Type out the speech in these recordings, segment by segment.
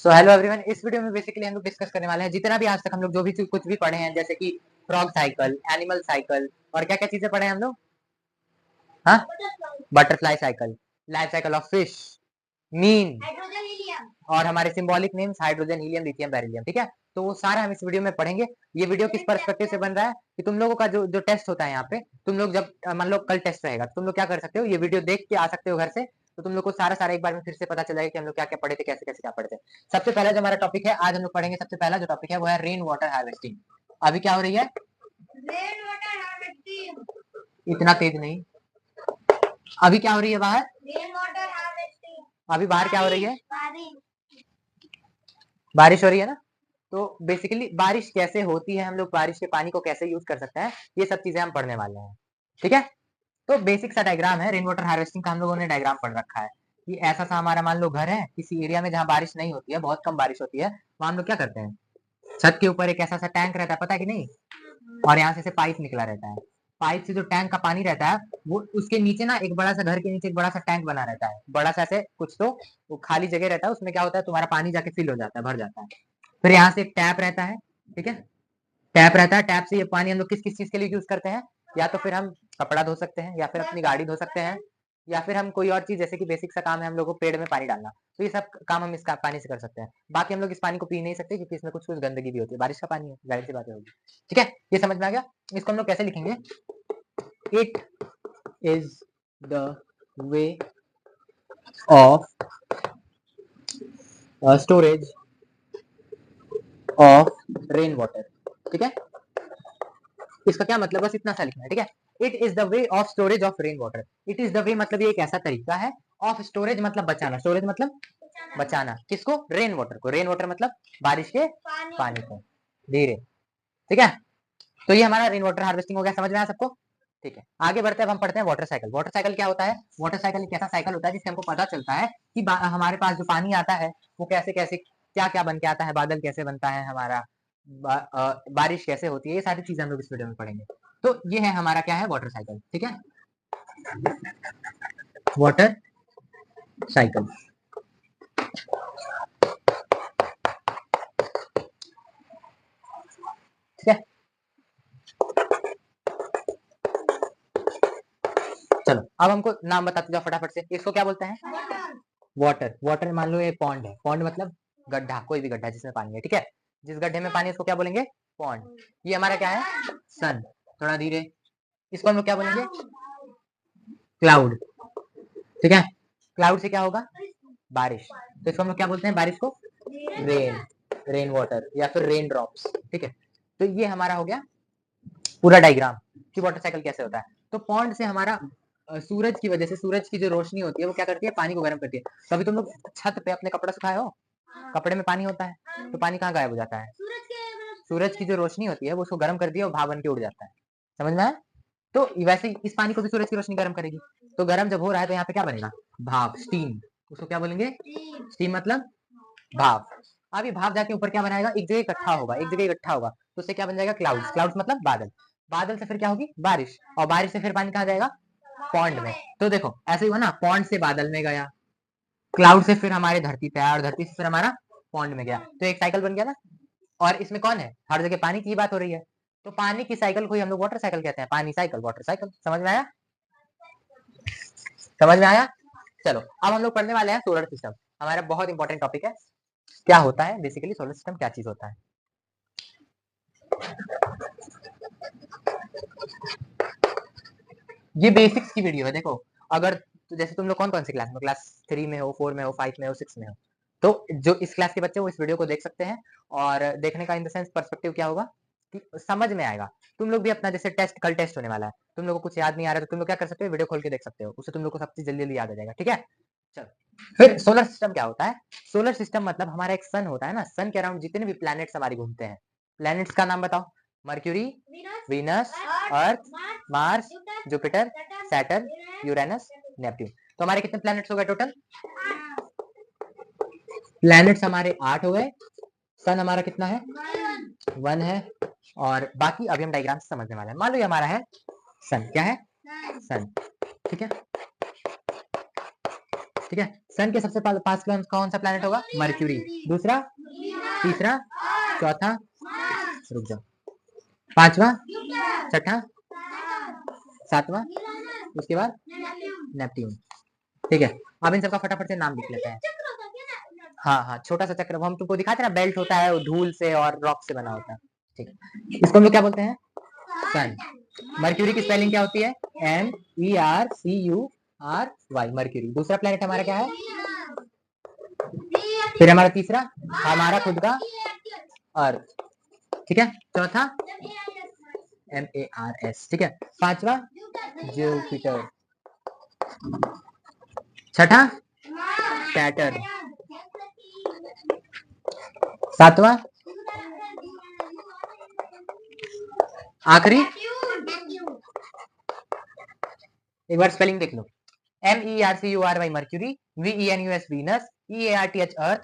So hello everyone, इस video में basically हम लोग डिस्कस करने वाले हैं जितना भी आज तक हम लोग जो भी कुछ भी पढ़े हैं, जैसे कि फ्रॉग साइकिल, एनिमल साइकिल और क्या क्या चीजें पढ़े हैं हम लोग। हाँ, butterfly cycle, life cycle of fish, mean और हमारे symbolic names hydrogen, helium, lithium, beryllium. ठीक है, तो वो सारा हम इस वीडियो में पढ़ेंगे। ये वीडियो किस पर्सपेक्टिव से बन रहा है कि तुम लोगों का जो जो टेस्ट होता है यहाँ पे, तुम लोग जब मान लो कल टेस्ट रहेगा, तुम लोग क्या कर सकते हो, ये वीडियो देख के आ सकते हो घर से, तो तुम लोग को सारा सारा एक बार में फिर से पता चल जाएगा कि हम लोग क्या क्या पढ़े थे, कैसे कैसे क्या पढ़े थे। सबसे पहला जो हमारा टॉपिक है आज हम लोग पढ़ेंगे, सबसे पहला जो टॉपिक है वो है रेन वाटर हार्वेस्टिंग। अभी क्या हो रही है, रेन वाटर हार्वेस्टिंग। इतना तेज नहीं, अभी क्या हो रही है बाहर, रेन वाटर हार्वेस्टिंग। अभी बाहर क्या हो रही है, बारिश हो रही है ना। तो बेसिकली बारिश कैसे होती है, हम लोग बारिश के पानी को कैसे यूज कर सकते हैं, ये सब चीजें हम पढ़ने वाले हैं। ठीक है, तो बेसिक सा डायग्राम है रेन वाटर हार्वेस्टिंग का, हम लोगों ने डायग्राम पढ़ रखा है कि ऐसा सा हमारा मान लो घर है किसी एरिया में जहाँ बारिश नहीं होती है, बहुत कम बारिश होती है, वहां हम लोग क्या करते हैं, छत के ऊपर एक ऐसा सा टैंक रहता है, पता है कि नहीं, और यहाँ से पाइप निकला रहता है। पाइप से जो टैंक का पानी रहता है वो उसके नीचे ना, एक बड़ा सा घर के नीचे एक बड़ा सा टैंक बना रहता है, बड़ा सा ऐसे कुछ, तो वो खाली जगह रहता है, उसमें क्या होता है, तुम्हारा पानी जाके फिल हो जाता है, भर जाता है। फिर यहाँ से एक टैप रहता है, ठीक है, टैप रहता है, टैप से ये पानी हम लोग किस किस चीज के लिए यूज करते हैं, या तो फिर हम कपड़ा धो सकते हैं, या फिर अपनी गाड़ी धो सकते हैं, या फिर हम कोई और चीज, जैसे कि बेसिक सा काम है हम लोग को पेड़ में पानी डालना, तो ये सब काम हम इस पानी से कर सकते हैं। बाकी हम लोग इस पानी को पी नहीं सकते क्योंकि इसमें कुछ कुछ गंदगी भी होती है, बारिश का पानी है, जाहिर सी बातें होगी। ठीक है, ये समझ में आ गया। इसको हम लोग कैसे लिखेंगे, it is the way of storage of rain water. ठीक है, इसका क्या मतलब, बस इतना सा लिखना है। ठीक है, it is the way of storage of rain water. It is the way मतलब ये एक ऐसा तरीका है, ऑफ स्टोरेज मतलब बचाना, स्टोरेज मतलब बचाना, किसको, रेन वाटर को। रेन वाटर मतलब बारिश के पानी को, धीरे। ठीक है, तो ये हमारा रेन वाटर हार्वेस्टिंग हो गया, समझ में आया सबको। ठीक है, आगे बढ़ते हैं, अब हम पढ़ते हैं वाटर साइकिल। वाटर साइकिल क्या होता है, वाटर साइकिल एक ऐसा साइकिल होता है जिससे हमको पता चलता है कि हमारे पास जो पानी आता है वो कैसे कैसे क्या क्या बन के आता है, बादल कैसे बनता है हमारा, बारिश कैसे होती है, ये सारी चीजें हम लोग इस वीडियो में पढ़ेंगे। तो ये है हमारा क्या है, वाटर साइकिल। ठीक है, वाटर साइकिल। ठीक है, चलो अब हमको नाम बताते जाओ फटाफट से। इसको क्या बोलते हैं, वाटर। वाटर मान लो ये पॉन्ड है, पॉन्ड मतलब गड्ढा, कोई भी गड्ढा जिसमें पानी है। ठीक है, जिस गड्ढे में पानी है उसको क्या बोलेंगे, पॉन्ड। ये हमारा क्या है, सन। थोड़ा धीरे, इसको हम लोग क्या बोलेंगे, क्लाउड। ठीक है, क्लाउड से क्या होगा, बारिश, तो इसको हम लोग क्या बोलते हैं, बारिश को रेन, रेन वाटर या फिर रेन ड्रॉप्स। ठीक है, तो ये हमारा हो गया पूरा डायग्राम कि वाटर साइकिल कैसे होता है। तो पॉन्ड से हमारा सूरज की वजह से, सूरज की जो रोशनी होती है वो क्या करती है, पानी को गर्म करती है। कभी तुम लोग छत पे अपने कपड़े सुखाए हो, कपड़े में पानी होता है, तो पानी कहाँ गायब हो जाता है, सूरज की जो रोशनी होती है वो उसको गर्म कर दिया और भाप बन के उड़ जाता है। समझ में आया, तो वैसे ही इस पानी को भी सूरज की रोशनी गर्म करेगी, तो गर्म जब हो रहा है तो यहाँ पे क्या बनेगा, भाप, स्टीम। उसको क्या बोलेंगे, स्टीम मतलब भाप। अब ये भाप जाके ऊपर क्या बनाएगा, एक जगह इकट्ठा होगा, एक जगह इकट्ठा होगा, तो उससे क्या बन जाएगा, क्लाउड्स। क्लाउड्स मतलब बादल, बादल से फिर क्या होगी, बारिश, और बारिश से फिर पानी कहाँ जाएगा, पॉन्ड में। तो देखो ऐसे ही हुआ ना, पॉन्ड से बादल में गया, क्लाउड से फिर हमारे धरती पे आया, और धरती से फिर हमारा पॉन्ड में गया, तो एक साइकिल बन गया ना। और इसमें कौन है, हर जगह पानी की बात हो रही है, तो पानी की साइकिल को ही हम लोग वाटर साइकिल कहते हैं, पानी साइकिल, वाटर साइकिल। समझ में आया, समझ में आया। चलो अब हम लोग पढ़ने वाले हैं सोलर सिस्टम, हमारा बहुत इंपॉर्टेंट टॉपिक है। क्या होता है बेसिकली सोलर सिस्टम, क्या चीज होता है। ये बेसिक्स की वीडियो है, देखो अगर तो जैसे तुम लोग कौन कौन सी क्लास में, क्लास 3 में हो, 4 में हो, 5 में हो, 6 में हो, तो जो इस क्लास के बच्चे वो इस वीडियो को देख सकते हैं। और देखने का इन द सेंस पर्सपेक्टिव क्या होगा कि समझ में आएगा। तुम लोग भी अपना जैसे टेस्ट, कल टेस्ट होने वाला है, तुम लोग को कुछ याद नहीं आ रहा तो तुम लोग क्या कर सकते हो, वीडियो खोल के देख सकते हो, उससे तुम लोग को सब चीज जल्दी जल्दी याद आ जाएगा। ठीक है, चलो फिर सोलर सिस्टम क्या होता है। सोलर सिस्टम मतलब हमारा एक सन होता है ना, सन के अराउंड जितने भी प्लैनेट्स हमारे घूमते हैं। प्लैनेट्स का नाम बताओ, Mercury, Venus, Earth, Mars, Jupiter, Saturn, Uranus, Neptune. तो हमारे कितने प्लैनेट्स हो गए टोटल, प्लैनेट्स हमारे 8 हो गए। सन हमारा कितना है, 1 है। और बाकी अभी हम डायग्राम से समझने वाले हैं। मान लो ये हमारा है सन, क्या है, सन। ठीक है, ठीक है। सन के सबसे पास कौन सा प्लैनेट होगा? मर्क्यूरी। दूसरा, तीसरा, चौथा, रुक जाओ, पांचवा, छठा, सातवां, उसके बाद नेपट्यून। ठीक है, अब इन सबका फटाफट से नाम लिख लेते हैं। हाँ हाँ, छोटा सा चक्र, हम तुमको दिखाते हैं ना, बेल्ट होता है, धूल से और रॉक से बना होता है। ठीक, इसको हम लोग क्या बोलते हैं? सन। मर्क्यूरी की स्पेलिंग क्या होती है? MERCURY, mercury. दूसरा प्लेनेट हमारा क्या है? फिर हमारा तीसरा, हमारा खुद का अर्थ। ठीक है, चौथा MARS। ठीक है, पांचवा जुपिटर, छठा सैटर्न, सातवां, आखिरी, एक बार स्पेलिंग देख लो। MERCURY mercury, VENUS Venus, EARTH अर्थ,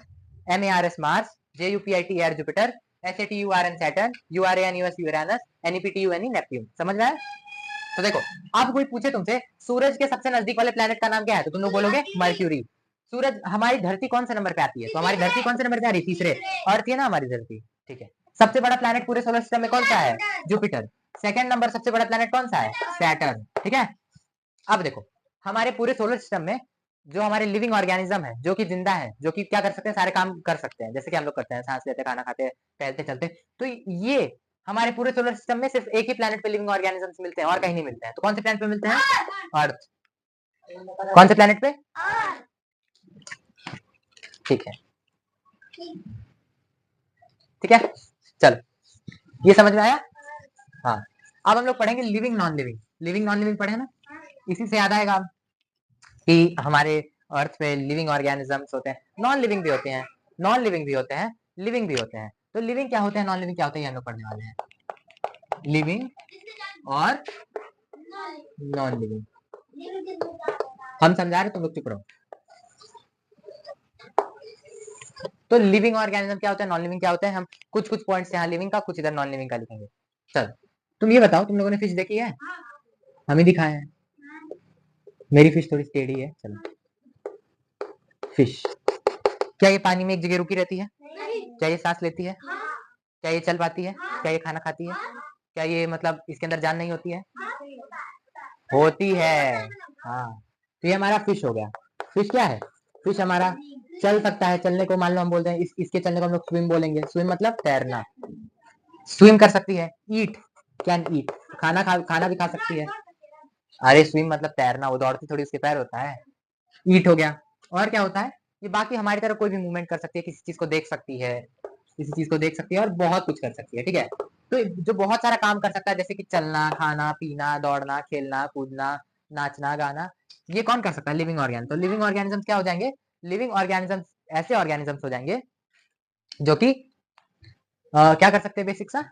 MARS Mars, JUPIT air Jupiter, SATURN Saturn, URANUS Uranus, NEPTUNE Neptune. समझ में आया? तो देखो, अब कोई पूछे तुमसे सूरज के सबसे नजदीक वाले प्लेनेट का नाम क्या है, तो तुम लोग बोलोगे मर्क्यूरी। सूरज, हमारी धरती कौन से नंबर पे आती है? तो हमारी धरती कौन से नंबर पे आ रही है? तीसरे। अर्थ है ना हमारी धरती। ठीक है, सबसे बड़ा प्लेनेट पूरे सोलर सिस्टम में कौन सा है? जुपिटर। सेकंड नंबर सबसे बड़ा प्लेनेट कौन सा है? सैटर्न। ठीक है, अब देखो, हमारे पूरे सोलर सिस्टम में जो हमारे लिविंग ऑर्गेनिज्म है, जो कि जिंदा है, जो कि क्या कर सकते हैं? सारे काम कर सकते हैं, जैसे कि हम लोग करते हैं, सांस लेते हैं, खाना खाते हैं, टहलते चलते। तो ये हमारे पूरे सोलर सिस्टम में सिर्फ एक ही प्लेनेट पे लिविंग ऑर्गेनिजम्स मिलते हैं और कहीं नहीं मिलते हैं। तो कौन से प्लेनेट पे मिलते हैं? अर्थ। कौन से प्लेनेट पे? ठीक है, ठीक है, चलो, ये समझ में आया? हाँ, अब हम लोग पढ़ेंगे living non living. Living non living पढ़े ना, इसी से याद आएगा कि हमारे अर्थ पे लिविंग ऑर्गेनिजम्स होते हैं, नॉन लिविंग भी होते हैं, नॉन लिविंग भी होते हैं, लिविंग भी होते हैं। तो लिविंग क्या होते हैं, नॉन लिविंग क्या होते हैं, ये हम लोग पढ़ने वाले हैं। लिविंग और नॉन लिविंग हम समझा रहे, तुम लोग चुप रहो। तो लिविंग ऑर्गेनिज्म क्या होता है, नॉन लिविंग क्या होता है, हम कुछ कुछ पॉइंट्स यहाँ लिविंग का, कुछ इधर नॉन लिविंग का लिखेंगे। चल, तुम ये बताओ, तुम लोगों ने फिश देखी है? हमें दिखाया है, मेरी फिश थोड़ी टेढ़ी है। चलो, फिश क्या ये पानी में एक जगह रुकी रहती है? क्या ये सांस लेती है? क्या ये चल पाती है? क्या ये खाना खाती है? क्या ये मतलब इसके अंदर जान नहीं होती है? होती है। हाँ, तो ये हमारा फिश हो गया। फिश क्या है? फिश हमारा चल सकता है, चलने को मान लो हम बोलते हैं, इसके चलने को हम लोग स्विम बोलेंगे। स्विम मतलब तैरना, स्विम कर सकती है। ईट, कैन ईट, खाना भी खा सकती है। अरे स्विम मतलब तैरना, वो दौड़ती थोड़ी, उसके पैर होता है। ईट हो गया। और क्या होता है? ये बाकी हमारी तरह कोई भी मूवमेंट कर सकती है, किसी चीज को देख सकती है, किसी चीज को देख सकती है और बहुत कुछ कर सकती है। ठीक है, तो जो बहुत सारा काम कर सकता है, जैसे कि चलना, खाना पीना, दौड़ना, खेलना कूदना, नाचना गाना, ये कौन कर सकता है? Living organism. तो लिविंग ऑर्गेनिज्म क्या हो जाएंगे? लिविंग ऑर्गेनिज्म ऐसे ऑर्गेनिजम्स हो जाएंगे जो कि क्या कर सकते हैं? बेसिक सा,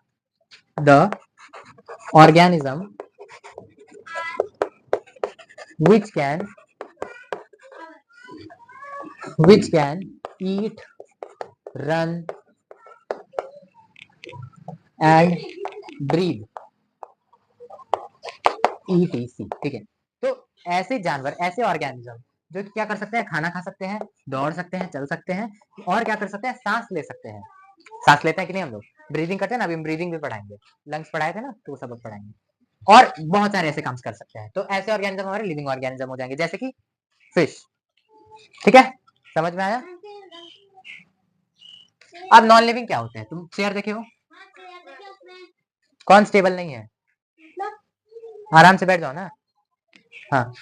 the organism which can eat, run and breathe, ETC। ठीक है, तो ऐसे जानवर, ऐसे ऑर्गेनिज्म जो क्या कर सकते हैं? खाना खा सकते हैं, दौड़ सकते हैं, चल सकते हैं, और क्या कर सकते हैं? सांस ले सकते हैं। सांस लेते हैं कि नहीं हम लोग? ब्रीदिंग करते हैं ना, अभी हम ब्रीदिंग भी पढ़ाएंगे, लंग्स पढ़ाए थे ना, तो वो सबक पढ़ाएंगे। और बहुत सारे ऐसे काम कर सकते हैं। तो ऐसे ऑर्गेनिज्म हमारे लिविंग ऑर्गेनिज्म हो जाएंगे, जैसे कि फिश। ठीक है, समझ में आया? अब नॉन लिविंग क्या होते हैं? तुम चेयर देखे हो? कौन स्टेबल नहीं है? आराम से बैठ जाओ ना। हाँ,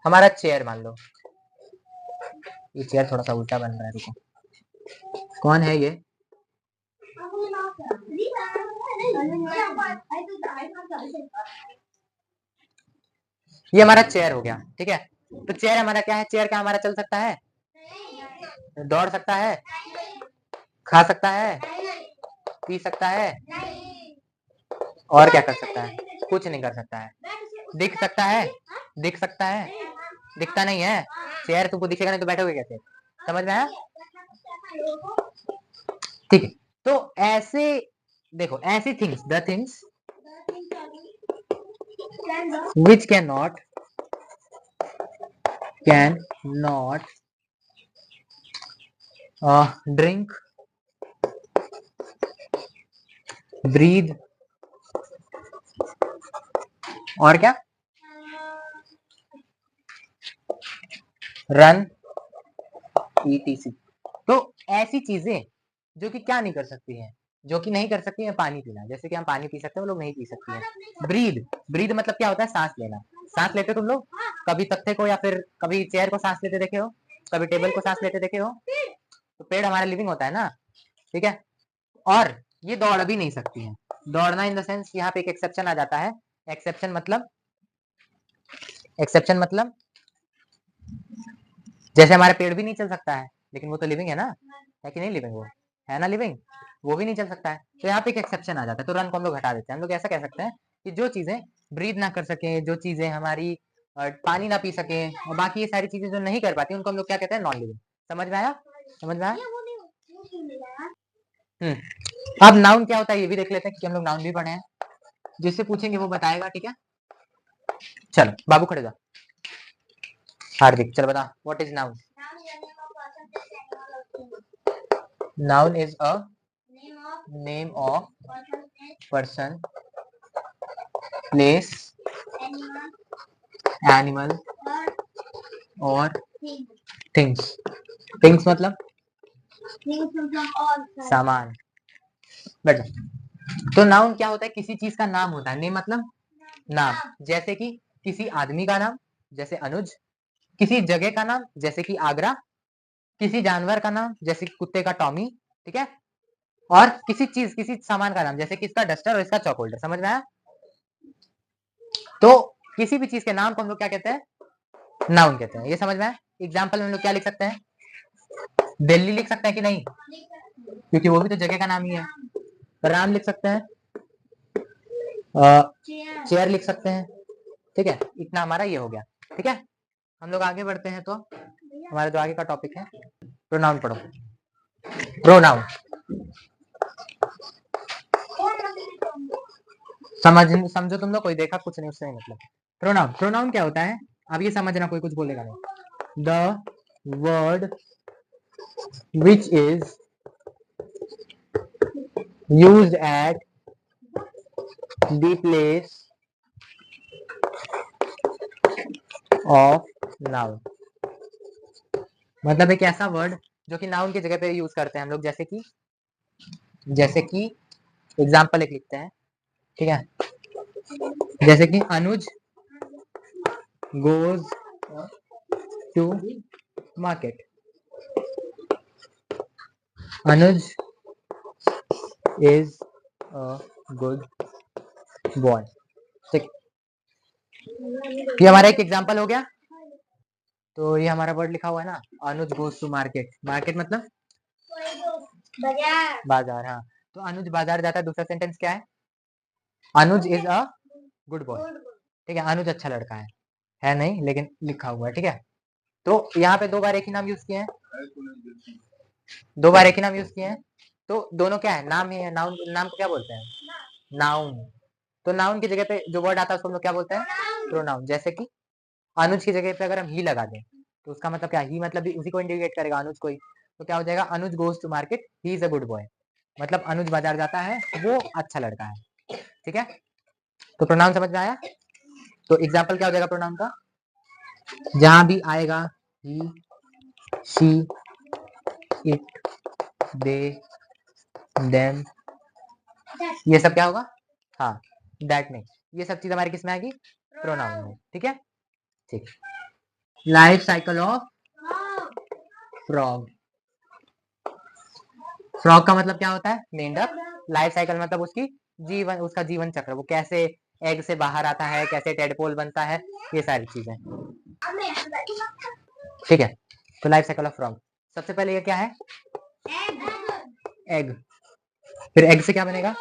हमारा चेयर मान लो, ये चेयर थोड़ा सा उल्टा बन रहा है, रुको। कौन है ये? ये हमारा चेयर हो गया। ठीक है, तो चेयर हमारा क्या है? चेयर क्या हमारा चल सकता है, दौड़ सकता है, खा सकता है, पी सकता है, और क्या कर सकता है? कुछ नहीं कर सकता है। दिख सकता है, दिख सकता है, दिखता नहीं है। चेयर तुमको दिखेगा नहीं तो बैठोगे कैसे? समझ में आया? ठीक है, तो ऐसे देखो, ऐसी things, the things which cannot can not drink, breathe, और क्या, रन, etc। तो ऐसी चीजें जो कि क्या नहीं कर सकती हैं, जो कि नहीं कर सकती है पानी पीना, जैसे कि हम पानी पी सकते हैं वो लोग नहीं पी सकती हैं। ब्रीद, ब्रीद मतलब क्या होता है, सांस लेना। सांस लेते हो तुम लोग कभी तख्ते को या फिर कभी चेयर को सांस लेते देखे हो, कभी टेबल को सांस लेते देखे हो? तो पेड़ हमारा लिविंग होता है ना, ठीक है। और ये दौड़ भी नहीं सकती है। दौड़ना इन द सेंस यहाँ पे एक एक्सेप्शन आ जाता है। एक्सेप्शन मतलब, एक्सेप्शन मतलब जैसे हमारा पेड़ भी नहीं चल सकता है, लेकिन वो तो लिविंग है ना, है कि नहीं लिविंग, वो है ना लिविंग, वो भी नहीं चल सकता है। तो यहाँ पे एक एक्सेप्शन आ जाता है, तो रन को हम लोग हटा देते हैं। हम लोग ऐसा कह सकते हैं कि जो चीजें ब्रीथ ना कर सके, जो चीजें हमारी पानी ना पी सके, और बाकी ये सारी चीजें जो नहीं कर पाती उनको हम लोग क्या कहते हैं, नॉन लिविंग। समझ में आया, समझ में आया? अब नाउन क्या होता है ये भी देख लेते हैं, क्योंकि हम लोग नाउन भी पढ़े हैं। जिससे पूछेंगे वो बताएगा, ठीक है। चलो बाबू खड़े जा, हार्दिक चल बता, what is noun? Noun is a name of person, place, animal और थिंग्स। थिंग्स मतलब सामान। बैठ। तो नाउन क्या होता है, किसी चीज का नाम होता है। नेम मतलब नाम, जैसे कि किसी आदमी का नाम जैसे अनुज, किसी जगह का नाम जैसे कि आगरा, किसी जानवर का नाम जैसे कि कुत्ते का टॉमी, ठीक है, और किसी चीज, किसी सामान का नाम जैसे कि इसका डस्टर और इसका चॉक होल्डर। समझ में आया? तो किसी भी चीज के नाम को हम लोग क्या कहते हैं, नाउन कहते हैं। ये समझ में आया? एग्जाम्पल में हम लोग क्या लिख सकते हैं, दिल्ली लिख सकते हैं कि नहीं, क्योंकि वो भी तो जगह का नाम ही है। राम लिख सकते हैं, चेयर लिख सकते हैं, ठीक है। इतना हमारा ये हो गया, ठीक है। हम लोग आगे बढ़ते हैं, तो हमारा जो आगे का टॉपिक है, प्रोनाउन पढ़ो। प्रोनाउन समझो तुम लोग, कोई देखा कुछ नहीं उससे नहीं मतलब। प्रोनाउन, प्रोनाउन क्या होता है, अब ये समझना, कोई कुछ बोलेगा नहीं। The word which is used at the place of noun. मतलब एक ऐसा वर्ड जो कि नाउन की जगह पे यूज करते हैं हम लोग, जैसे कि एग्जाम्पल एक लिखते हैं, ठीक है। जैसे कि Anuj goes to market, Anuj is a good boy, ठीक। ये हमारा एक एग्जाम्पल हो गया। तो ये हमारा वर्ड लिखा हुआ है ना, अनुज गोज टू मार्केट। मार्केट मतलब बाजार, बाजार, हाँ। तो अनुज बाजार जाता है, दूसरा सेंटेंस क्या है, अनुज इज अ गुड बॉय, ठीक है। अनुज अच्छा लड़का है नहीं, लेकिन लिखा हुआ है, ठीक है। तो यहाँ पे दो बार एक ही नाम यूज किए हैं, दो बार एक ही नाम यूज किए हैं। तो दोनों क्या है, नाम ही है। नाउन, नाम को क्या बोलते हैं, नाउन। तो नाउन की जगह पे जो वर्ड आता है उसको हम लोग क्या बोलते हैं, प्रोनाउन। जैसे कि अनुज की जगह पे अगर हम ही लगा दें, तो उसका मतलब क्या, ही मतलब भी उसी को इंडिकेट करेगा, अनुज को ही। तो क्या हो जाएगा, Anuj goes to market, he is a good boy. मतलब अनुज बाजार जाता है, वो अच्छा लड़का है, ठीक है। तो प्रोनाउन समझ में आया? तो एग्जाम्पल क्या हो जाएगा प्रोनाउन का, जहां भी आएगा ही, शी, इट, दे, देम, ये सब क्या होगा, हाँ, दैट नहीं, ये सब चीज हमारी किस में आएगी, प्रोनाउन में, ठीक है। ठीक। Life cycle of frog. Frog का मतलब क्या होता है, मेंढक। लाइफ साइकिल मतलब उसकी जीवन, उसका जीवन चक्र, वो कैसे एग से बाहर आता है, कैसे टेडपोल बनता है, ये सारी चीजें, ठीक है। तो लाइफ साइकिल ऑफ फ्रॉग, सबसे पहले ये क्या है, एग। फिर एग से क्या बनेगा,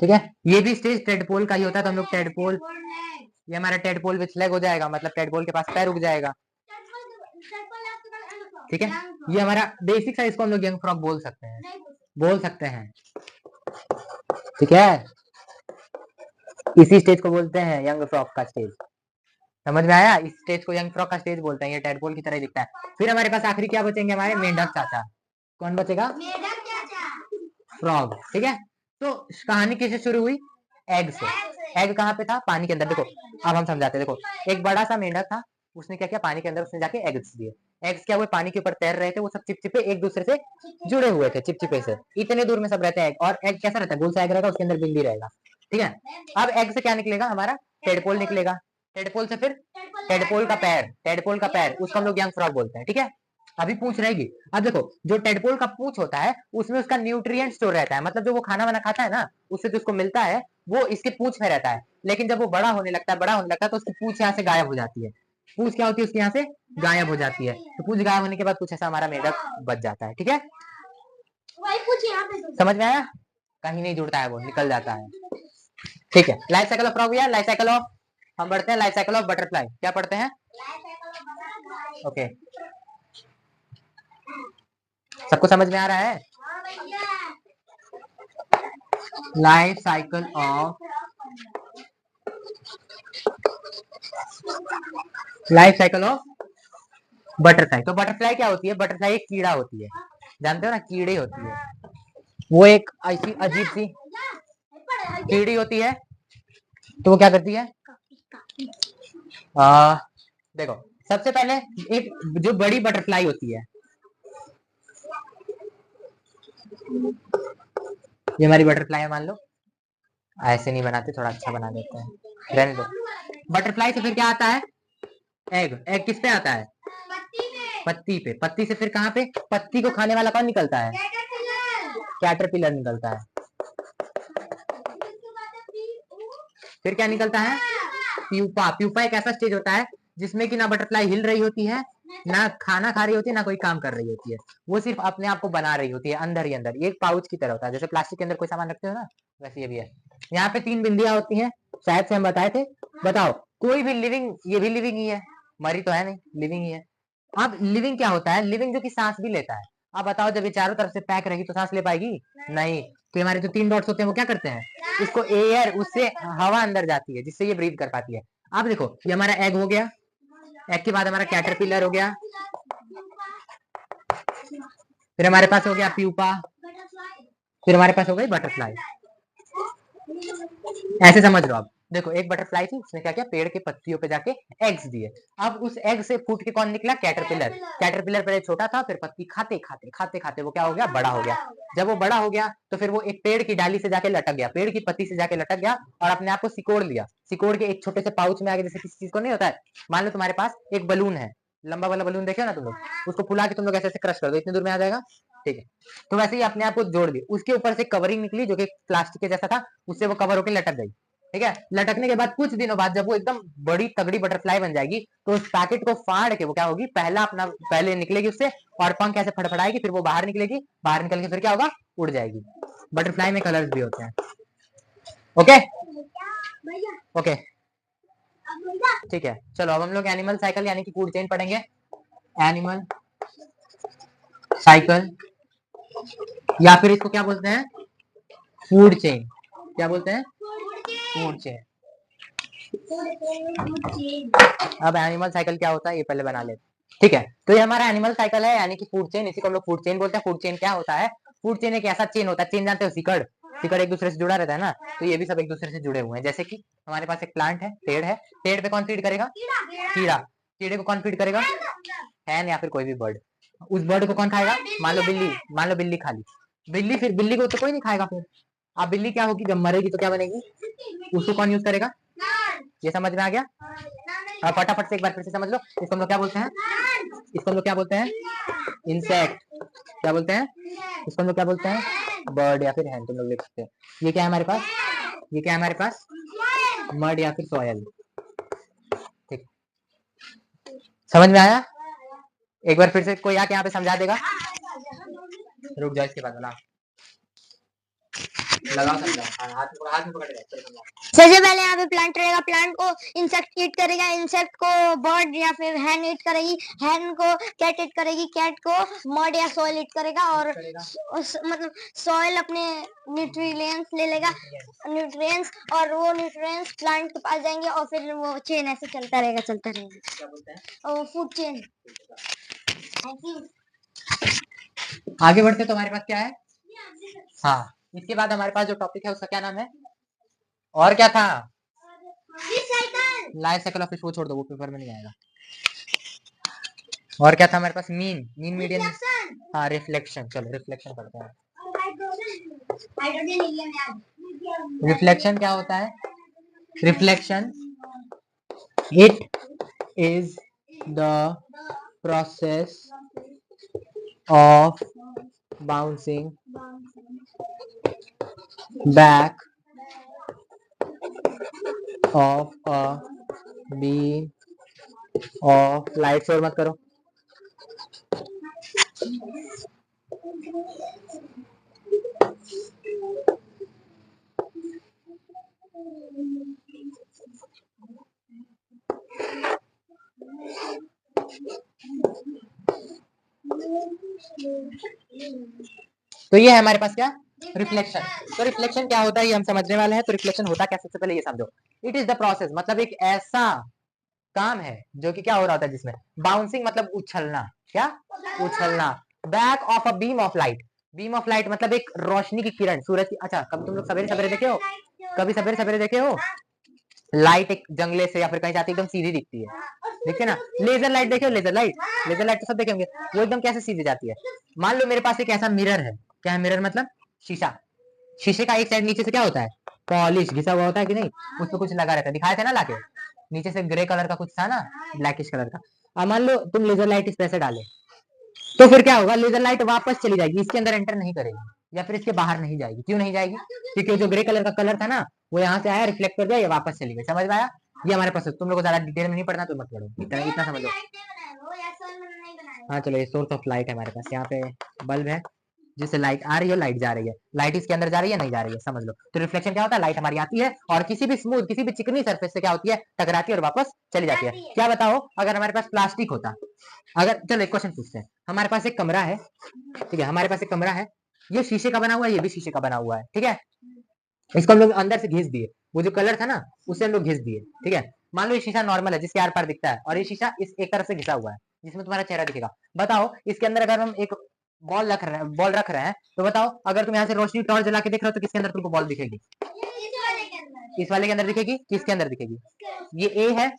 ठीक है। ये भी स्टेज टेडपोल का ही होता है। तो हम लोग टेडपोल, ये हमारा टेडपोल विथ लेग हो जाएगा, मतलब टेडपोल के पास पैर उग जाएगा, ठीक है। ये हमारा बेसिक साइज को हम लोग यंग फ्रॉग बोल सकते हैं, बोल सकते हैं, ठीक है। इसी स्टेज को बोलते हैं यंग फ्रॉग का स्टेज, समझ में आया? इस स्टेज को यंग फ्रॉग का स्टेज बोलते हैं, ये टेडपोल की तरह ही दिखता है। फिर हमारे पास आखिरी क्या बचेंगे, हमारे मेंढक चाचा। कौन बचेगा? फ्रॉग। ठीक है, तो कहानी कैसे शुरू हुई? एग से। एग कहाँ पे था? पानी के अंदर। देखो अब हम समझाते हैं। देखो एक बड़ा सा मेंढक था, उसने क्या किया, पानी के अंदर उसने जाके एग्स दिए। एग्स क्या हुए, पानी के ऊपर तैर रहे थे, वो सब चिपचिपे एक दूसरे से जुड़े हुए थे, चिपचिपे से इतने दूर में सब रहते हैं। और एग कैसा रहता है, गोल सा एग रहेगा, उसके अंदर बिल्ली रहेगा। ठीक है, अब एग से क्या निकलेगा, हमारा टेडपोल निकलेगा। टेडपोल से फिर टेडपोल का पैर, टेडपोल का पैर, उसको हम लोग यंग फ्रॉग बोलते हैं। ठीक है, अभी पूछ रहेगी। अब देखो जो टेडपोल का पूछ होता है उसमें उसका न्यूट्रिएंट स्टोर रहता है, मतलब जो वो खाना वाना खाता है ना, उससे जो उसको मिलता है वो इसके पूछ में रहता है। लेकिन जब वो बड़ा होने लगता है तो उसकी पूछ यहाँ से गायब हो जाती है। पूछ क्या होती है, उसकी यहाँ से गायब हो जाती है। तो पूछ गायब होने के बाद कुछ ऐसा हमारा मेढक बच जाता है। ठीक है, समझ में आया? कहीं नहीं जुड़ता है, वो निकल जाता है। ठीक है, लाइफ साइकिल ऑफ फ्रॉग या लाइफ साइकिल ऑफ, हम पढ़ते हैं लाइफ साइकिल ऑफ बटरफ्लाई। क्या पढ़ते हैं? ओके, सबको समझ में आ रहा है? Life cycle of butterfly. तो बटरफ्लाई क्या होती है? बटरफ्लाई एक कीड़ा होती है, जानते हो ना, कीड़े होती है। वो एक ऐसी अजीब सी कीड़ी होती है। तो वो क्या करती है, देखो सबसे पहले एक जो बड़ी बटरफ्लाई होती है, ये हमारी बटरफ्लाई है मान लो। ऐसे नहीं बनाते, थोड़ा अच्छा बना देते हैं, रहने दो। बटरफ्लाई से फिर क्या आता है? एग। एग किस पे आता है? पत्ती पे। पत्ती से फिर कहाँ पे? पत्ती को खाने वाला कौन निकलता है? कैटरपिलर निकलता है। फिर क्या निकलता है? प्यूपा। प्यूपा एक ऐसा स्टेज होता है जिसमें कि ना बटरफ्लाई हिल रही होती है, ना खाना खा रही होती है, ना कोई काम कर रही होती है। वो सिर्फ अपने आप को बना रही होती है अंदर ही अंदर। ये एक पाउच की तरह होता है, जैसे प्लास्टिक के अंदर कोई सामान रखते हो ना, वैसे ये भी है। यहाँ पे 3 बिंदियां होती हैं, शायद से हम बताए थे। बताओ कोई भी लिविंग, ये भी लिविंग ही है, मरी तो है नहीं, लिविंग ही है। अब लिविंग क्या होता है? लिविंग जो कि सांस भी लेता है। अब बताओ जब ये चारों तरफ से पैक रहेगी तो सांस ले पाएगी? नहीं। तो हमारे जो 3 डॉट्स होते हैं वो क्या करते हैं, इसको एयर, उससे हवा अंदर जाती है जिससे ये ब्रीथ कर पाती है। अब देखो ये हमारा एग हो गया, एग के बाद हमारा कैटरपिलर हो गया, फिर हमारे पास हो गया प्यूपा, फिर हमारे पास हो गई बटरफ्लाई। ऐसे समझ लो आप। देखो एक बटरफ्लाई थी, उसने क्या किया, पेड़ के पत्तियों पे जाके एग्स दिए। अब उस एग से फूट के कौन निकला? कैटरपिलर। कैटरपिलर पहले छोटा था, फिर पत्ती खाते खाते खाते खाते वो क्या हो गया, बड़ा हो गया। जब वो बड़ा हो गया तो फिर वो एक पेड़ की डाली से जाके लटक गया, पेड़ की पत्ती से जाके लटक गया और अपने आप को सिकोड़ लिया। सिकोड़ के एक छोटे से पाउच में आगे, जैसे किसी चीज को नहीं होता है, मान लो तुम्हारे पास एक बलून है, लंबा वाला बलून देखे ना तुम लोग, उसको फुला के तुम लोग ऐसे ऐसे क्रश कर दो, इतनी दूर में आ जाएगा। ठीक है, तो वैसे ही अपने आप को जोड़ दी। उसके ऊपर से कवरिंग निकली जो कि प्लास्टिक के जैसा था, उससे वो कवर होकर लटक गई। ठीक है, लटकने के बाद कुछ दिनों बाद जब वो एकदम बड़ी तगड़ी बटरफ्लाई बन जाएगी तो उस पैकेट को फाड़ के वो क्या होगी, पहला अपना पहले निकलेगी उससे और पंख ऐसे फड़फड़ाएगी, फिर वो बाहर निकलेगी, बाहर निकल के फिर क्या होगा, उड़ जाएगी। बटरफ्लाई में कलर्स भी होते हैं। ओके ओके, ठीक है, चलो अब हम लोग एनिमल साइकिल यानी कि फूड चेन पढ़ेंगे। एनिमल साइकिल या फिर इसको क्या बोलते हैं, फूड चेन। क्या बोलते हैं? Food chain. अब एनिमल साइकिल क्या होता है ये पहले बना लेते। ठीक है, तो ये हमारा एनिमल साइकिल है यानी कि फूड चेन, इसी को हम लोग फूड चेन बोलते हैं। फूड चेन क्या होता है? फूड चेन एक ऐसा चेन होता है, चेन जानते हो, सिकड़, सिकड़ एक दूसरे से जुड़ा रहता है ना, तो ये भी सब एक दूसरे से जुड़े हुए हैं। जैसे कि हमारे पास एक प्लांट है, पेड़ है, पेड़ पे कौन फीड करेगा? कीड़ा। कीड़े को कौन फीड करेगा? हैन या फिर कोई भी बर्ड। उस बर्ड को कौन खाएगा? मान लो बिल्ली, मान लो बिल्ली खा ली, बिल्ली, फिर बिल्ली को तो कोई नहीं खाएगा। फिर अब बिल्ली क्या होगी, जब मरेगी तो क्या बनेगी, उसको कौन यूज करेगा? ये समझ में आ गया? अब फटाफट से एक बार फिर से समझ लो, इसको हम लोग क्या बोलते हैं? इसको हम लोग क्या बोलते हैं? इंसेक्ट। क्या बोलते हैं? इसको हम लोग क्या बोलते हैं? बर्ड या फिर हैन, तुम लोग लिख सकते हैं। ये क्या है हमारे पास? ये क्या है हमारे पास? मड या फिर सॉयल। ठीक, समझ में आया? एक बार फिर से कोई आके यहाँ पे समझा देगा? रुक जाओ, इसके बाद बोला लगाओ समझाओ, हाथ में पकड़ के चलो। सबसे पहले यहाँ पे प्लांट रहेगा, प्लांट को इंसेक्ट ईट करेगा, इंसेक्ट को बर्ड या फिर हैन ईट करेगी, हैन को कैट ईट करेगी, कैट को मड या सॉइल ईट करेगा, और मतलब सॉइल अपने न्यूट्रिएंट्स ले लेगा, न्यूट्रिएंट्स, और वो न्यूट्रिएंट्स प्लांट के पास जाएंगे और फिर वो चेन ऐसे चलता रहेगा। क्या बोलते हैं? और फूड चेन। आगे बढ़ते तो हमारे पास क्या है? हाँ, इसके बाद हमारे पास जो टॉपिक है उसका क्या नाम है? और क्या था? लाइफ साइकिल ऑफ फिश, वो छोड़ दो, वो पेपर में नहीं आएगा। और क्या था हमारे पास? Mean median. हाँ, रिफ्लेक्शन। चलो रिफ्लेक्शन पढ़ते हैं। रिफ्लेक्शन क्या होता है? Reflection, it is the process of bouncing back of a beam of light। शोर मत करो। तो ये है हमारे पास क्या? रिफ्लेक्शन। तो रिफ्लेक्शन क्या होता है ये हम समझने वाले हैं। तो रिफ्लेक्शन होता क्या, सबसे पहले ये समझो। इट इज द प्रोसेस, मतलब एक ऐसा काम है जो कि क्या हो रहा होता है जिसमें बाउंसिंग मतलब उछलना। क्या? उछलना। Back of a beam of light. Beam of light मतलब एक रोशनी की किरण, सूरज की। अच्छा, कभी तुम लोग सवेरे सवेरे देखे हो? कभी सवेरे सवेरे देखे हो लाइट एक जंगले से या फिर कहीं जाती एकदम सीधी दिखती है, देखते ना? लेजर लाइट देखे हो? लेजर लाइट, लेजर लाइट तो सब देखे होंगे। वो एकदम कैसे सीधी जाती है। मान लो मेरे पास एक ऐसा मिरर है। क्या है मिरर? मतलब शीशा। शीशे का एक साइड नीचे से क्या होता है? पॉलिश घिसा हुआ होता है कि नहीं? उस पर कुछ लगा रहता है, दिखाए थे ना लाके। नीचे से ग्रे कलर का कुछ था ना, ब्लैकिश कलर का। अब मान लो तुम लेजर लाइट इस पे से डाले, तो फिर क्या होगा? लेजर लाइट वापस चली जाएगी, इसके अंदर एंटर नहीं करेगी या फिर इसके बाहर नहीं जाएगी। क्यों नहीं जाएगी? क्योंकि जो ग्रे कलर का कलर था ना, वो यहाँ से आया, रिफ्लेक्ट कर दिया, ये वापस चली गई। समझ में आया? ये हमारे पास तुम लोग को ज्यादा डिटेल में नहीं पढ़ना तो मत पढ़ो, इतना समझ लो। हाँ चलो, ये सोर्स ऑफ लाइट है हमारे पास। यहाँ पे बल्ब है जिससे लाइट आ रही है, लाइट जा रही है। लाइट इसके अंदर जा रही है, नहीं जा रही है, समझ लो। तो रिफ्लेक्शन क्या होता है? लाइट हमारी आती है और किसी भी स्मूथ, किसी भी चिकनी सरफेस से क्या होती है? टकराती है और वापस चली जाती है। क्या बताओ, अगर हमारे पास प्लास्टिक होता, अगर, चलो एक क्वेश्चन पूछते हैं। हमारे पास एक कमरा है, ठीक है? हमारे पास एक कमरा है, ये शीशे का बना हुआ है, ये भी शीशे का बना हुआ है, ठीक है? इसको हम लोग अंदर से घिस दिए, वो जो कलर था ना उसे हम लोग घिस दिए, ठीक है? मान लो ये शीशा नॉर्मल है जिसके आर पार दिखता है, और ये शीशा इस एक तरफ से घिसा हुआ है जिसमें तुम्हारा चेहरा दिखेगा। बताओ इसके अंदर अगर हम एक बॉल रख रहे हैं, तो बताओ अगर तुम यहाँ से रोशनी टॉर्च जला के देख रहे हो तो किसके अंदर तुमको बॉल दिखेगी? इस वाले के अंदर दिखेगी। किसके अंदर दिखेगी? ये ए है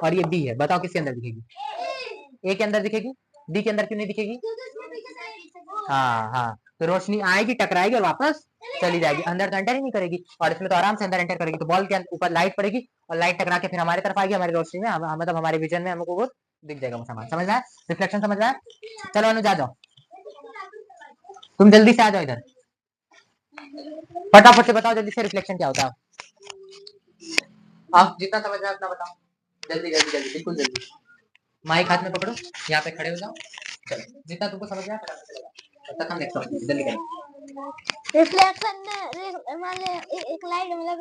और ये बी है, बताओ किसके अंदर दिखेगी? ए के अंदर दिखेगी। डी के अंदर क्यों नहीं दिखेगी? हाँ हाँ, तो रोशनी आएगी, टकराएगी और वापस चली जाएगी, अंदर तो एंटर ही नहीं करेगी। और इसमें तो आराम से अंदर एंटर करेगी। तो बॉल के ऊपर लाइट पड़ेगी और लाइट टकरा के फिर हमारे तरफ आएगी, हमारी रोशनी में, मतलब हमारे विजन में हमको वो दिख जाएगा सामान। समझ रहा है? रिफ्लेक्शन समझ रहा है? चलो अनुज आ जाओ, तुम जल्दी से आ जाओ इधर, फटाफट से बताओ जल्दी से रिफ्लेक्शन क्या होता है। आप जितना समझ रहे हो उतना बताओ, जल्दी जल्दी जल्दी, बिल्कुल जल्दी। माइक हाथ में पकड़ो, यहाँ पे खड़े हो जाओ। चलो जितना तुमको समझ रहा है फटाफट से बताओ, तब तक हम नेक्स्ट टॉपिक जल्दी करें। रिफ्लेक्शन मान ले एक लाइट मतलब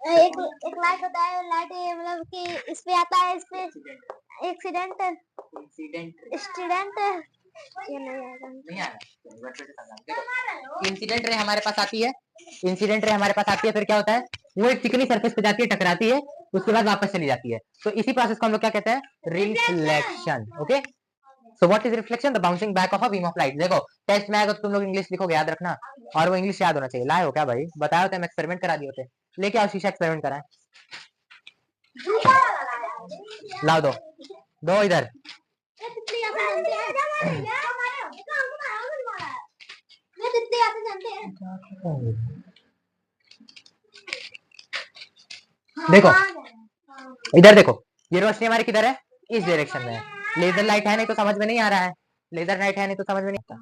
एक लाइट होता है, लाइट मतलब कि इस पे आता है, इस पे एक्सीडेंट स्टूडेंट ये नहीं आएगा। इंसिडेंट रे हमारे पास आती है, इंसिडेंट रे हमारे पास आती है, फिर क्या होता है? वो एक चिकनी सरफेस पे जाती है, टकराती है, उसके बाद वापस चली जाती है। तो इसी प्रोसेस को हम लोग क्या कहते हैं? Reflection. Okay, so what is reflection? The bouncing back of a beam of light. देखो टेस्ट में आएगा तो तुम लोग इंग्लिश लिखोगे, याद रखना, और वो इंग्लिश याद होना चाहिए। लाए हो क्या भाई? बताया तो हम एक्सपेरिमेंट करा दिए होते, लेके आओ शीशा, एक्सपेरिमेंट कराएं। लाओ, दो दो इधर। देखो इधर देखो, ये रोशनी हमारी किधर है? इस डायरेक्शन में है। लेजर लाइट है नहीं तो समझ में नहीं आ रहा है, लेजर लाइट है नहीं तो समझ में नहीं आता।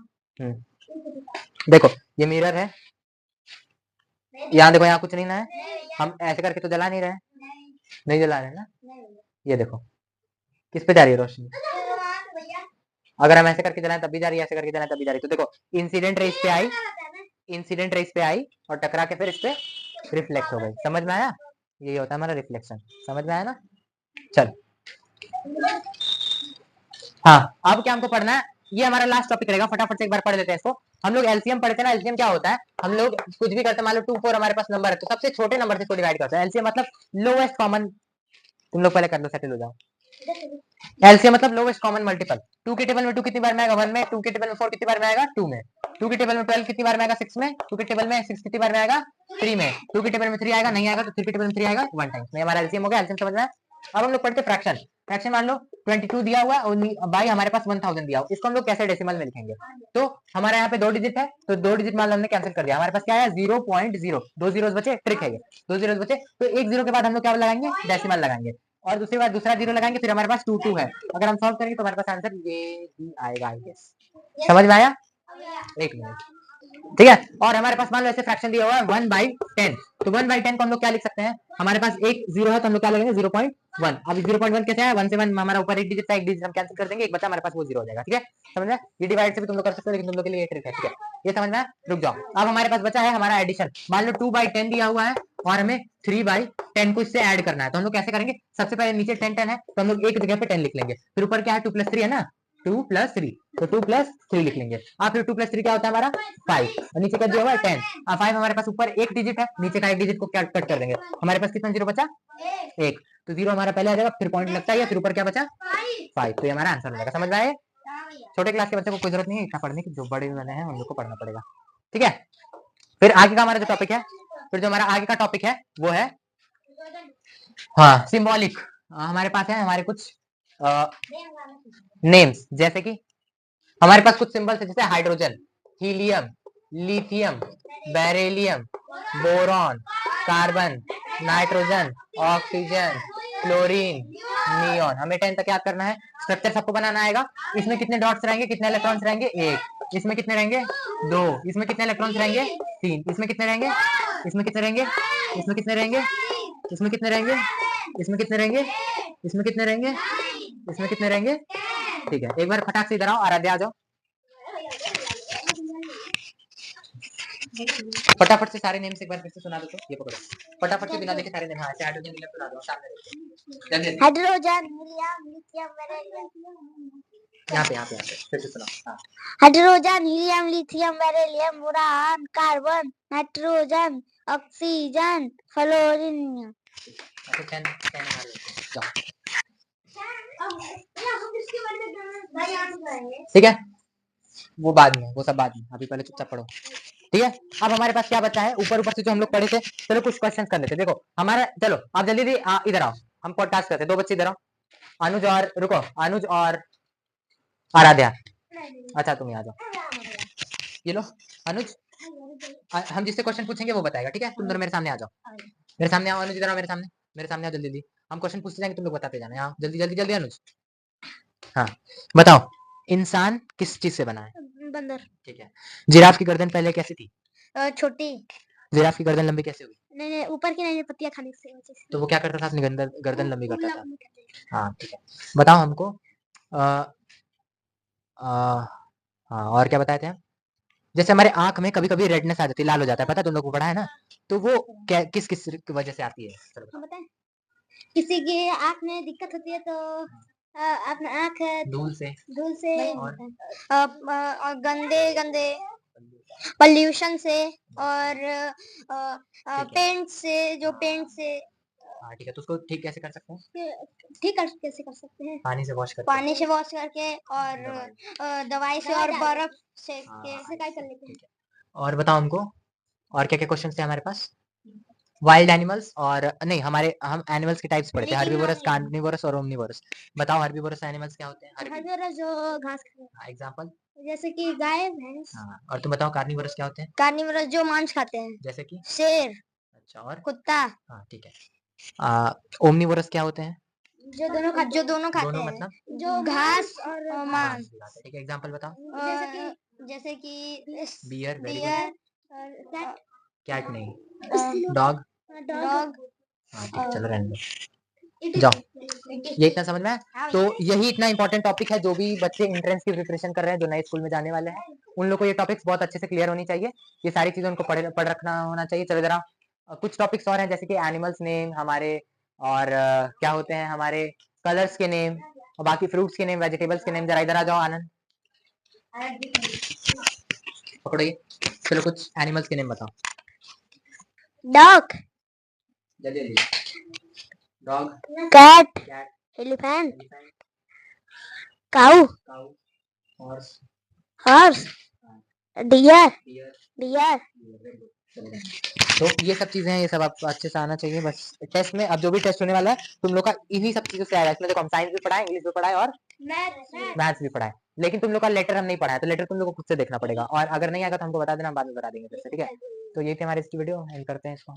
देखो ये मिरर है, यहाँ देखो, यहाँ कुछ नहीं ना है, हम ऐसे करके तो जला नहीं रहे, नहीं जला रहे ना, ये देखो किस पे जा रही है रोशनी, अगर हम ऐसे करके जलाएं तब भी जा रही है, ऐसे करके जलाएं तब भी जा रही है। तो देखो इंसिडेंट रेस पे आई, इंसिडेंट रेस पे आई और टकरा के फिर इस पे रिफ्लेक्ट हो गई। समझ में आया? यही होता है हमारा रिफ्लेक्शन। समझ में आया ना? चल हाँ, अब क्या हमको पढ़ना है, ये हमारा लास्ट टॉपिक रहेगा, फटाफट से एक बार पढ़ लेते हैं इसको। हम लोग एलसीएम पढ़ते हैं ना, एलसीएम क्या होता है, हम लोग कुछ भी करते हैं, मान लो 2 4 हमारे पास नंबर है तो सबसे छोटे नंबर से इसको डिवाइड करते हैं। एलसीएम मतलब लोवेस्ट कॉमन, तुम लोग पहले कर लो, सेटल हो जाओ। एलसीएम मतलब लोवेस्ट कॉमन मल्टीपल। 2 के टेबल में 2 कितनी बार में आएगा, 1 में। 2 के टेबल में 4 कितनी बार में आएगा, 2 में। 2 के टेबल में 12 कितनी बार में आएगा, 6 में। 2 के टेबल में 6 कितनी बार में आएगा, 3 में। 2 के टेबल में 3 आएगा, नहीं आएगा तो 3 के टेबल में 3 आएगा 1 टाइम में। हमारा एलसीएम हो गया। एलसीएम समझ में आया? अब हम लोग पढ़ते फ्रैक्शन। फ्रैक्शन मान लो 22 दिया हुआ है और भाई हमारे पास 1000 दिया हुआ, इसको हम लोग कैसे डेसिमल में लिखेंगे? तो हमारे यहाँ पे 2 डिजिट है, तो 2 डिजिट मान लो हमने कैंसिल कर दिया, हमारे पास क्या है 0.0, 2 जीरोस बचे, ट्रिक है ये, 2 जीरोस बचे, तो एक जीरो के बाद हम लोग क्या लगाएंगे, डेसिमल लगाएंगे, और दूसरी बार दूसरा जीरो लगाएंगे, फिर हमारे पास 2 है। अगर हम सॉल्व करेंगे तो हमारे पास आंसर ये ही आएगा, आई गेस। समझ में आया? एक मिनट, ठीक है। और हमारे पास मान लो ऐसे फ्रैक्शन दिया हुआ है 1/10, तो 1/10 को हम लोग क्या लिख सकते हैं, हमारे पास एक जीरो है तो हम लोग क्या लगेंगे 0.1। अब 0.1 कैसे है, 1 से 1 हमारा ऊपर एक डिजिट था, एक डिजिट हम कैंसिल कर देंगे, एक बचा हमारे पास, वो जीरो हो जाएगा। ठीक है, समझ में? ये डिवाइड से भी तुम लोग कर सकते हो, लेकिन तुम लोग के लिए ये ट्रिक है। ठीक है, ये समझ में? रुक जाओ, अब हमारे पास बचा है हमारा एडिशन। मान लो 2/10 दिया हुआ है और हमें 3/10 को इससे ऐड करना है, तो हम लोग कैसे करेंगे, सबसे पहले नीचे 10 है तो हम लोग एक जगह पे 10 लिख लेंगे, फिर ऊपर क्या है 2 + 3 है ना, 2 + 3, तो 2 + 3 लिख लेंगे। अब फिर 2 + 3 क्या होता है हमारा 5, और नीचे का दिया हुआ है 10। अब 5 हमारे पास ऊपर एक डिजिट है, नीचे का एक डिजिट को क्या कट कर देंगे, हमारे पास कितना जीरो बचा, एक, तो जीरो हमारा पहले आ जाएगा, फिर पॉइंट लगता है, फिर ऊपर क्या बचा 5, तो ये हमारा आंसर हो जाएगा। समझ में आए? छोटे क्लास के बच्चों को कोई जरूरत नहीं है इतना पढ़ने की, जो बड़े वाले हैं उन लोग को पढ़ना पड़ेगा। ठीक है, फिर आगे का हमारा जो टॉपिक है, फिर जो हमारा आगे का टॉपिक है वो है हाँ सिंबॉलिक। हमारे पास है हमारे कुछ नेम्स, जैसे कि हमारे पास कुछ सिंबल्स है, जैसे hydrogen, helium, lithium, beryllium, boron, carbon, nitrogen, oxygen, chlorine, neon. हमें 10 तक याद करना है। स्ट्रक्चर सबको बनाना आएगा। इसमें कितने डॉट्स रहेंगे, कितने इलेक्ट्रॉन्स रहेंगे, एक। इसमें कितने रहेंगे, दो। इसमें कितने इलेक्ट्रॉन्स रहेंगे, तीन। इसमें कितने रहेंगे, इसमें कितने रहेंगे, इसमें कितने रहेंगे, इसमें कितने रहेंगे, इसमें कितने रहेंगे, इसमें कितने रहेंगे, इसमें कितने रहेंगे। ठीक है, एक बार फटाक से इधर आओ, आराध्या आ जाओ, फटाफट से सारे नेम से एक बार फिर से सुना दो। तो ये पकड़ो, फटाफट से बिना देखे सारे नेम। हाँ, ऐसे हाइड्रोजन हीलियम सुना दो सामने देखो, जल्दी हाइड्रोजन, हीलियम, लिथियम, बेरिलियम। यहाँ पे फिर से सुनाओ। हाँ, hydrogen, helium, lithium, beryllium, boron, carbon, nitrogen, oxygen, fluorine. ऐसे 10 हमारे जाओ। ठीक है, वो बाद में, वो सब बाद में, अभी पहले चुपचाप पढ़ो। ठीक है, अब हमारे पास क्या बचा है, ऊपर ऊपर से जो हम लोग पढ़े थे, चलो कुछ क्वेश्चंस कर लेते। देखो हमारा, चलो आप जल्दी इधर आओ, हम पॉडकास्ट करते हैं। 2 बच्चे इधर आओ, अनुज और रुको, अनुज और आराध्या। अच्छा तुम यहाँ आ जाओ, ये लो अनुज, हम जिससे क्वेश्चन पूछेंगे वो बताएगा। ठीक है, तुम दोनों मेरे सामने आ जाओ, मेरे सामने आओ अनुज, इधर आओ, मेरे सामने आओ जल्दी जल्दी। हम क्वेश्चन पूछते जाएंगे, तुम लोग बताते जाना। यहाँ जल्दी जल्दी जल्दी अनुज। हाँ बताओ, इंसान किस चीज से बना है? बंदर। ठीक है, जिराफ की गर्दन पहले कैसी थी? छोटी। जिराफ की गर्दन लंबी कैसे हुई? नहीं, ऊपर की नहीं, पत्तियां खाने से। तो वो क्या करता था, अपनी गर्दन लंबी करता था। हाँ ठीक है, बताओ हमको हाँ और क्या बताए थे हम? जैसे हमारे आंख में कभी कभी रेडनेस आ जाती है, लाल हो जाता है, पता है तुम लोग को पढ़ा है ना, तो वो किस किस की वजह से आती है? चलो बताएं। किसी की आंख में दिक्कत होती है तो अपना आंख धूल से और गंदे गंदे पोल्यूशन से और पेंट से, जो पेंट से। हाँ ठीक है, तो उसको ठीक कैसे कर सकते हैं? ठीक कैसे कर सकते हैं? पानी से वॉश करके और दवाई से और बर्फ से ऐसे क्या कर लेते हैं। और बताओ हमको, और क्या क्या क्वेश्चन थे हमारे पास? वाइल्ड एनिमल्स, और नहीं हमारे, हम एनिमल्स के टाइप्स पढ़े थे, हर्बीवोरस, कार्निवोरस और ओमनिवोरस। बताओ हर्बीवोरस एनिमल्स क्या होते हैं? हर्बीवोरस जो घास खाते हैं। एग्जांपल जैसे कि गाय, भैंस। हाँ, और तुम बताओ कार्निवोरस क्या होते हैं? कार्निवोरस जो मांस खाते हैं, जैसे कि शेर, अच्छा, और कुत्ता। हाँ ठीक है, ओमनिवोरस क्या होते हैं? जो दोनों खाते हैं, मतलब जो घास और मांस। ठीक है, एग्जांपल बताओ। जैसे कि बियर, बियर, कैट नहीं, डॉग। डॉग। हाँ ठीक है, चलो रहने दो। जाओ, ये इतना समझ में आया? तो यही इतना इंपॉर्टेंट टॉपिक है, जो भी बच्चे एंट्रेंस की प्रिपरेशन कर रहे हैं, जो नए स्कूल में जाने वाले हैं, उन लोगों को ये टॉपिक्स बहुत अच्छे से क्लियर होनी चाहिए। ये सारी चीजें उनको पढ़ रखना होना चाहिए। चलो जरा कुछ टॉपिक्स और हैं, जैसे कि एनिमल्स नेम हमारे, और क्या होते हैं हमारे कलर्स के नेम, और बाकी फ्रूट्स के नेम, वेजिटेबल्स के नेम। जरा इधर आ जाओ आनंद, पकड़ो ये। चलो कुछ एनिमल्स के नेम बताओ। डॉग, जल्दी जल्दी। Dog, cat, cat, elephant, elephant, cow, cow, horse, horse, deer, deer, deer. तो ये सब चीजें हैं, ये सब आपको अच्छे से आना चाहिए। बस टेस्ट में अब जो भी टेस्ट होने वाला है, तुम लोग का इन्हीं सब चीजों से आएगा। इसमें देखो हम साइंस भी पढ़ाए, इंग्लिश भी पढ़ाए और मैथ्स भी पढ़ाए, लेकिन तुम लोग का लेटर हम नहीं पढ़ाया, तो लेटर तुम लोग को खुद से देखना पड़ेगा। और अगर नहीं आएगा तो हमको बता देना, हम बाद में बता देंगे फिर से, ठीक है? तो ये थी हमारी इसकी वीडियो, एंड करते हैं इसको।